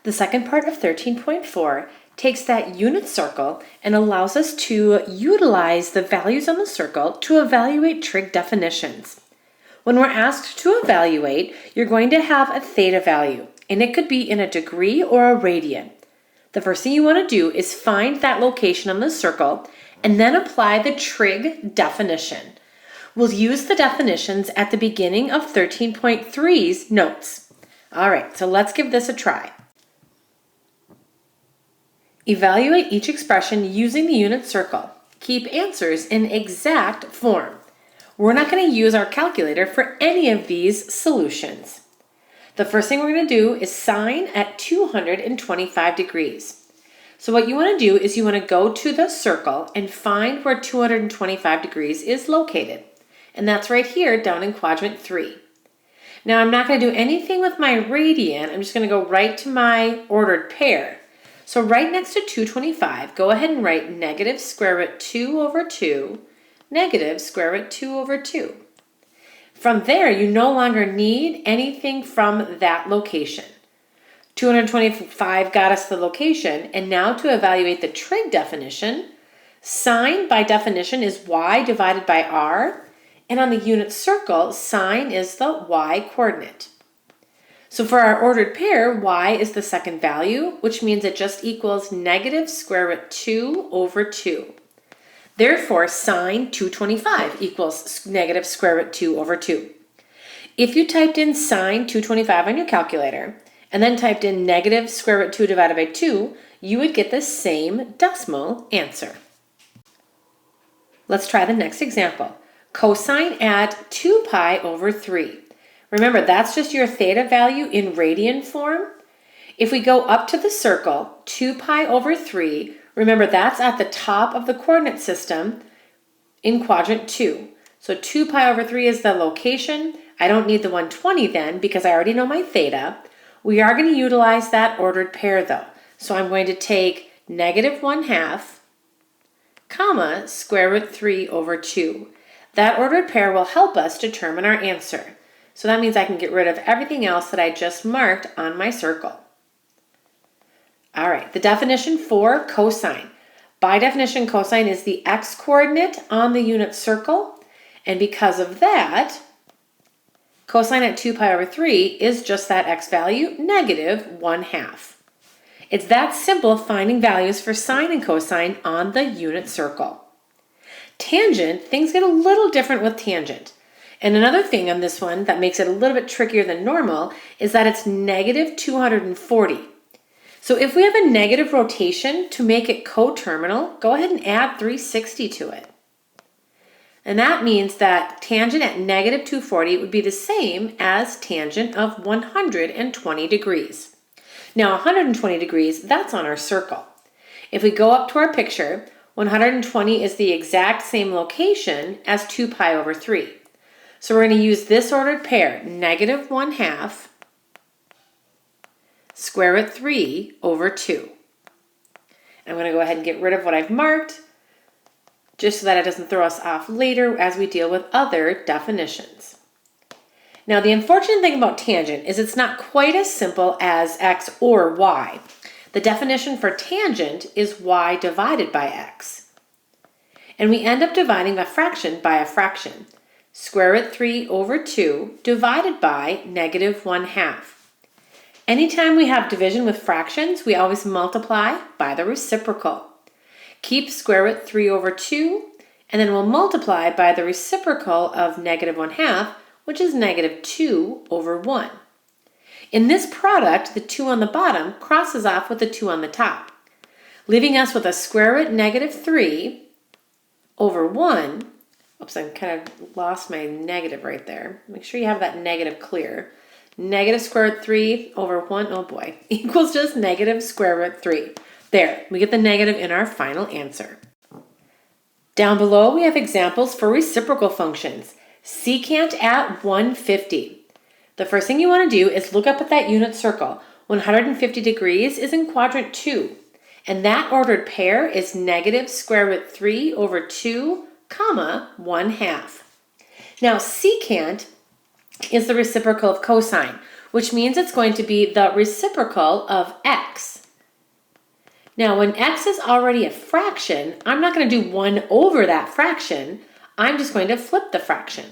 The second part of 13.4 takes that unit circle and allows us to utilize the values on the circle to evaluate trig definitions. When we're asked to evaluate, you're going to have a theta value, and it could be in a degree or a radian. The first thing you want to do is find that location on the circle and then apply the trig definition. We'll use the definitions at the beginning of 13.3's notes. All right, so let's give this a try. Evaluate each expression using the unit circle. Keep answers in exact form. We're not going to use our calculator for any of these solutions. The first thing we're going to do is sine at 225 degrees. So what you want to do is you want to go to the circle and find where 225 degrees is located. And that's right here down in quadrant 3. Now I'm not going to do anything with my radian. I'm just going to go right to my ordered pair. So right next to 225, go ahead and write negative square root 2 over 2, negative square root 2 over 2. From there, you no longer need anything from that location. 225 got us the location, and now to evaluate the trig definition, sine by definition is y divided by r, and on the unit circle, sine is the y coordinate. So for our ordered pair, y is the second value, which means it just equals negative square root 2 over 2. Therefore, sine 225 equals negative square root 2 over 2. If you typed in sine 225 on your calculator and then typed in negative square root 2 divided by 2, you would get the same decimal answer. Let's try the next example. Cosine at 2 pi over 3. Remember, that's just your theta value in radian form. If we go up to the circle, 2 pi over 3, remember that's at the top of the coordinate system in quadrant 2. So 2 pi over 3 is the location. I don't need the 120 then because I already know my theta. We are going to utilize that ordered pair though. So I'm going to take negative 1/2, comma, square root 3 over 2. That ordered pair will help us determine our answer. So that means I can get rid of everything else that I just marked on my circle. All right, the definition for cosine. By definition, cosine is the x-coordinate on the unit circle. And because of that, cosine at 2 pi over 3 is just that x value, negative 1/2. It's that simple finding values for sine and cosine on the unit circle. Tangent, things get a little different with tangent. And another thing on this one that makes it a little bit trickier than normal is that it's negative 240. So if we have a negative rotation to make it coterminal, go ahead and add 360 to it. And that means that tangent at negative 240 would be the same as tangent of 120 degrees. Now 120 degrees, that's on our circle. If we go up to our picture, 120 is the exact same location as 2 pi over 3. So we're going to use this ordered pair, negative 1/2 square root 3 over 2. I'm going to go ahead and get rid of what I've marked just so that it doesn't throw us off later as we deal with other definitions. Now the unfortunate thing about tangent is it's not quite as simple as x or y. The definition for tangent is y divided by x. And we end up dividing a fraction by a fraction. Square root 3 over 2 divided by negative 1/2. Anytime we have division with fractions, we always multiply by the reciprocal. Keep square root 3 over 2, and then we'll multiply by the reciprocal of negative 1/2, which is negative 2 over 1. In this product, the 2 on the bottom crosses off with the 2 on the top, leaving us with a square root negative 3 over 1. Oops, I kind of lost my negative right there. Make sure you have that negative clear. Negative square root 3 over 1, oh boy, equals just negative square root 3. There, we get the negative in our final answer. Down below, we have examples for reciprocal functions. Secant at 150. The first thing you want to do is look up at that unit circle. 150 degrees is in quadrant 2. And that ordered pair is negative square root 3 over 2, comma, 1/2. Now, secant is the reciprocal of cosine, which means it's going to be the reciprocal of x. Now, when x is already a fraction, I'm not going to do 1 over that fraction. I'm just going to flip the fraction.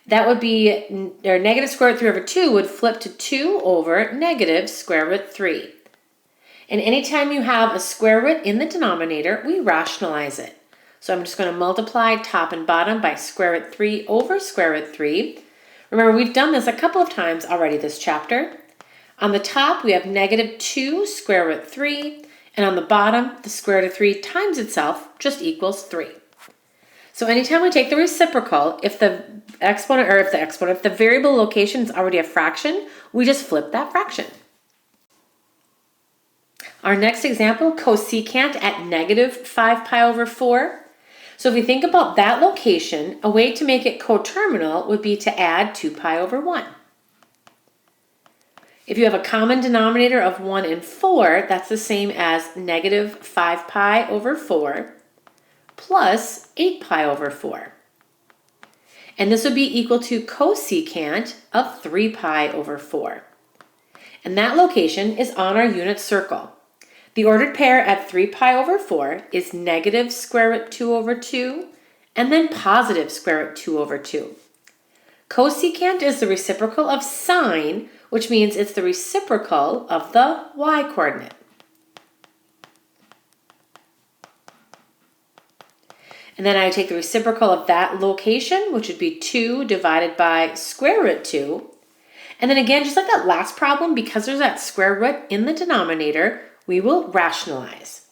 That would be, or negative square root 3 over 2 would flip to 2 over negative square root 3. And anytime you have a square root in the denominator, we rationalize it. So I'm just going to multiply top and bottom by square root 3 over square root 3. Remember, we've done this a couple of times already this chapter. On the top, we have negative 2 square root 3. And on the bottom, the square root of 3 times itself just equals 3. So anytime we take the reciprocal, if the variable location is already a fraction, we just flip that fraction. Our next example, cosecant at negative 5 pi over 4. So if we think about that location, a way to make it coterminal would be to add 2 pi over 1. If you have a common denominator of 1 and 4, that's the same as negative 5 pi over 4 plus 8 pi over 4. And this would be equal to cosecant of 3 pi over 4. And that location is on our unit circle. The ordered pair at 3 pi over 4 is negative square root 2 over 2 and then positive square root 2 over 2. Cosecant is the reciprocal of sine, which means it's the reciprocal of the y-coordinate. And then I take the reciprocal of that location, which would be 2 divided by square root 2. And then again, just like that last problem, because there's that square root in the denominator, we will rationalize.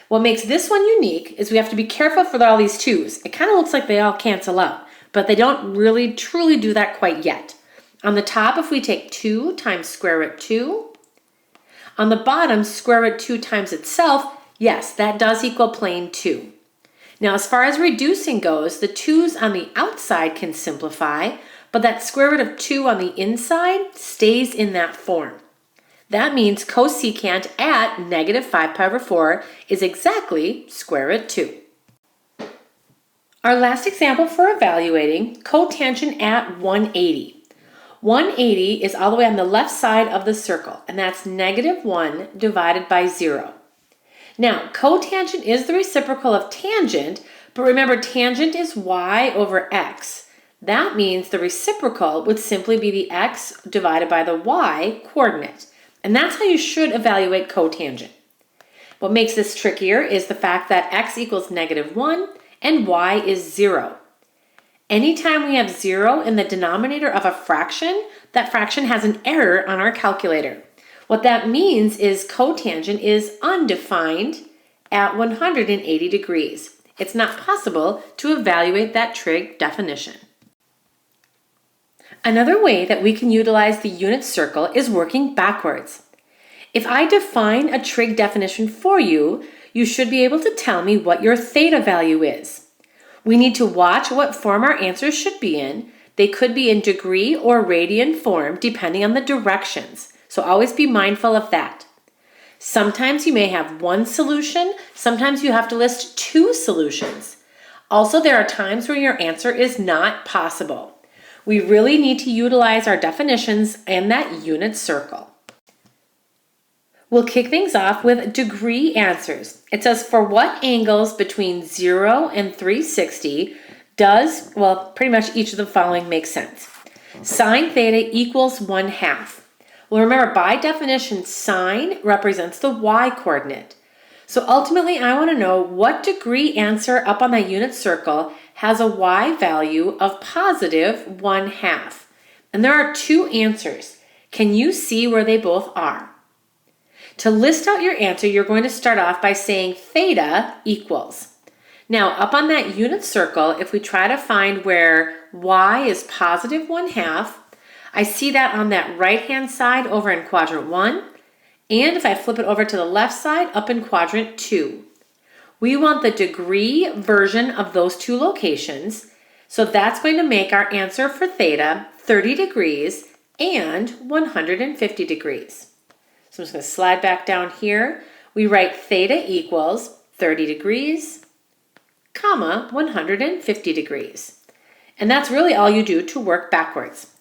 What makes this one unique is we have to be careful for all these 2's. It kind of looks like they all cancel out, but they don't really truly do that quite yet. On the top, if we take 2 times square root 2, on the bottom, square root 2 times itself, yes, that does equal plane 2. Now, as far as reducing goes, the 2's on the outside can simplify, but that square root of 2 on the inside stays in that form. That means cosecant at negative 5 pi over 4 is exactly square root 2. Our last example for evaluating, cotangent at 180. 180 is all the way on the left side of the circle, and that's negative 1 divided by 0. Now, cotangent is the reciprocal of tangent, but remember, tangent is y over x. That means the reciprocal would simply be the x divided by the y coordinate. And that's how you should evaluate cotangent. What makes this trickier is the fact that x equals negative 1 and y is 0. Anytime we have 0 in the denominator of a fraction, that fraction has an error on our calculator. What that means is cotangent is undefined at 180 degrees. It's not possible to evaluate that trig definition. Another way that we can utilize the unit circle is working backwards. If I define a trig definition for you, you should be able to tell me what your theta value is. We need to watch what form our answers should be in. They could be in degree or radian form depending on the directions. So always be mindful of that. Sometimes you may have one solution, sometimes you have to list 2 solutions. Also, there are times where your answer is not possible. We really need to utilize our definitions and that unit circle. We'll kick things off with degree answers. It says for what angles between 0 and 360 does, well, pretty much each of the following makes sense. Sine theta equals 1/2. Well, remember, by definition, sine represents the y-coordinate. So ultimately, I want to know what degree answer up on that unit circle has a y value of positive 1/2. And there are 2 answers. Can you see where they both are? To list out your answer, you're going to start off by saying theta equals. Now, up on that unit circle, if we try to find where y is positive 1/2, I see that on that right-hand side over in quadrant 1, and if I flip it over to the left side, up in quadrant 2. We want the degree version of those 2 locations, so that's going to make our answer for theta 30 degrees and 150 degrees. So I'm just going to slide back down here. We write theta equals 30 degrees, comma, 150 degrees. And that's really all you do to work backwards.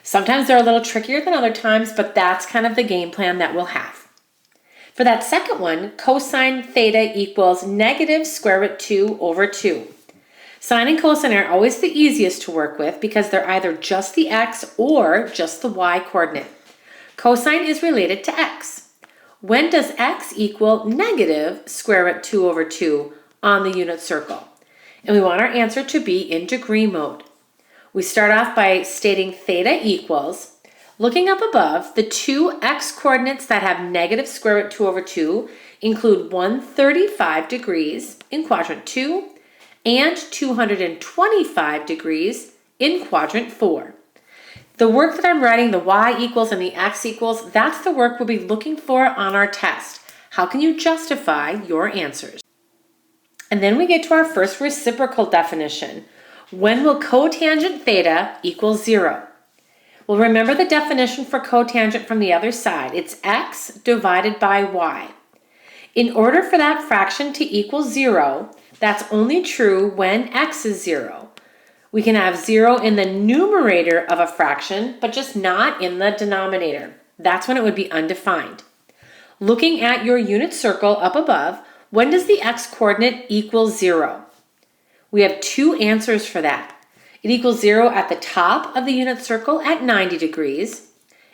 Sometimes they're a little trickier than other times, but that's kind of the game plan that we'll have. For that second one, cosine theta equals negative square root 2 over 2. Sine and cosine are always the easiest to work with because they're either just the x or just the y coordinate. Cosine is related to x. When does x equal negative square root 2 over 2 on the unit circle? And we want our answer to be in degree mode. We start off by stating theta equals, looking up above, the two x coordinates that have negative square root 2 over 2 include 135 degrees in quadrant 2 and 225 degrees in quadrant 4. The work that I'm writing, the y equals and the x equals, that's the work we'll be looking for on our test. How can you justify your answers? And then we get to our first reciprocal definition. When will cotangent theta equal 0? Well, remember the definition for cotangent from the other side. It's x divided by y. In order for that fraction to equal 0, that's only true when x is 0. We can have 0 in the numerator of a fraction, but just not in the denominator. That's when it would be undefined. Looking at your unit circle up above, when does the x coordinate equal 0? We have two answers for that. It equals 0 at the top of the unit circle at 90 degrees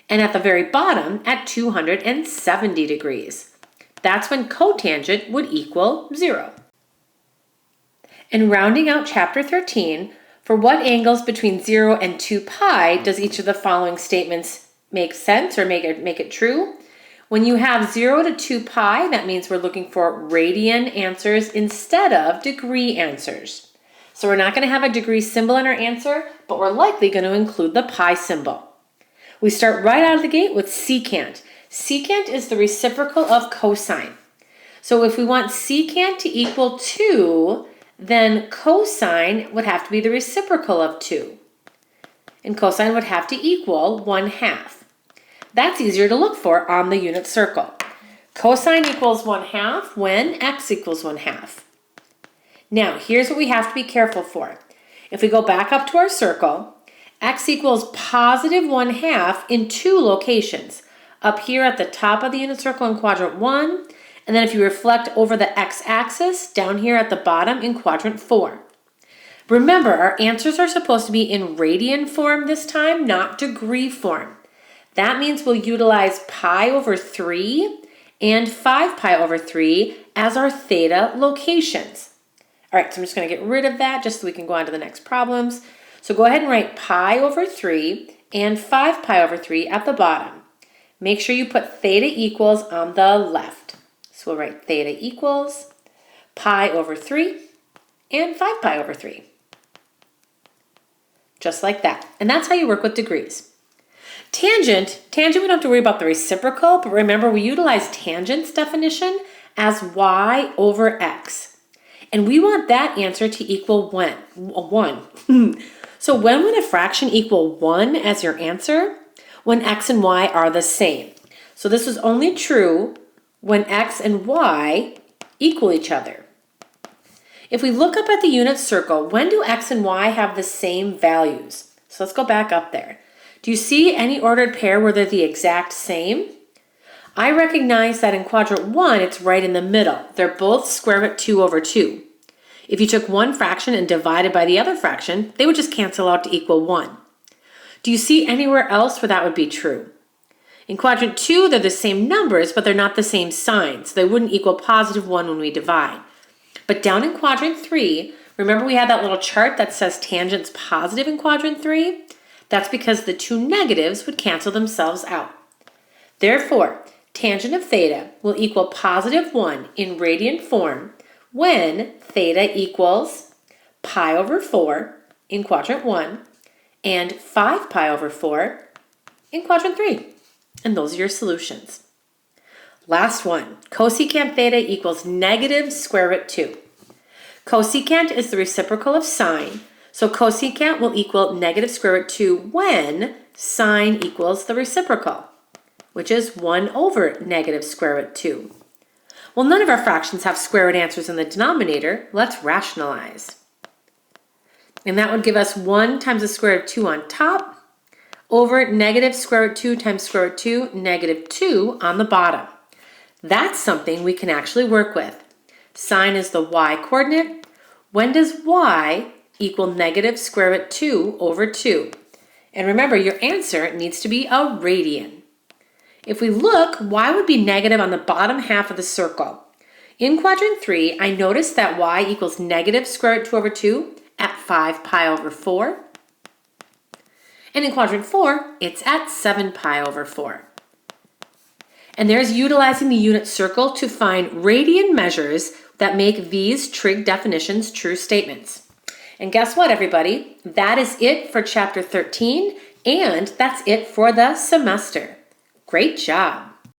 and at the very bottom at 270 degrees. That's when cotangent would equal 0. And rounding out chapter 13, for what angles between 0 and 2 pi does each of the following statements make sense or make it true? When you have 0 to 2 pi, that means we're looking for radian answers instead of degree answers. So we're not going to have a degree symbol in our answer, but we're likely going to include the pi symbol. We start right out of the gate with secant. Secant is the reciprocal of cosine. So if we want secant to equal 2, then cosine would have to be the reciprocal of 2. And cosine would have to equal 1/2. That's easier to look for on the unit circle. Cosine equals 1/2 when x equals 1/2. Now, here's what we have to be careful for. If we go back up to our circle, x equals positive 1/2 in two locations. Up here at the top of the unit circle in quadrant 1, and then if you reflect over the x-axis, down here at the bottom in quadrant 4. Remember, our answers are supposed to be in radian form this time, not degree form. That means we'll utilize pi over 3 and 5 pi over 3 as our theta locations. All right, so I'm just going to get rid of that just so we can go on to the next problems. So go ahead and write pi over 3 and 5 pi over 3 at the bottom. Make sure you put theta equals on the left. So we'll write theta equals pi over 3 and 5 pi over 3. Just like that. And that's how you work with degrees. Tangent, we don't have to worry about the reciprocal, but remember we utilize tangent's definition as y over x. And we want that answer to equal 1. So when would a fraction equal 1 as your answer? When x and y are the same. So this is only true when x and y equal each other. If we look up at the unit circle, when do x and y have the same values? So let's go back up there. Do you see any ordered pair where they're the exact same? I recognize that in quadrant 1, it's right in the middle. They're both square root 2 over 2. If you took one fraction and divided by the other fraction, they would just cancel out to equal 1. Do you see anywhere else where that would be true? In quadrant 2, they're the same numbers, but they're not the same sign, so they wouldn't equal positive 1 when we divide. But down in quadrant 3, remember we had that little chart that says tangent's positive in quadrant 3? That's because the two negatives would cancel themselves out. Therefore, tangent of theta will equal positive 1 in radian form when theta equals pi over 4 in quadrant 1 and 5 pi over 4 in quadrant 3. And those are your solutions. Last one, cosecant theta equals negative square root 2. Cosecant is the reciprocal of sine, so cosecant will equal negative square root 2 when sine equals the reciprocal, which is 1 over negative square root 2. Well, none of our fractions have square root answers in the denominator. Let's rationalize. And that would give us 1 times the square root of 2 on top over negative square root 2 times square root 2, negative 2 on the bottom. That's something we can actually work with. Sine is the y coordinate. When does y equal negative square root 2 over 2? And remember, your answer needs to be a radian. If we look, y would be negative on the bottom half of the circle. In quadrant 3, I noticed that y equals negative square root 2 over 2 at 5 pi over 4. And in quadrant 4, it's at 7 pi over 4. And there's utilizing the unit circle to find radian measures that make these trig definitions true statements. And guess what, everybody? That is it for chapter 13, and that's it for the semester. Great job!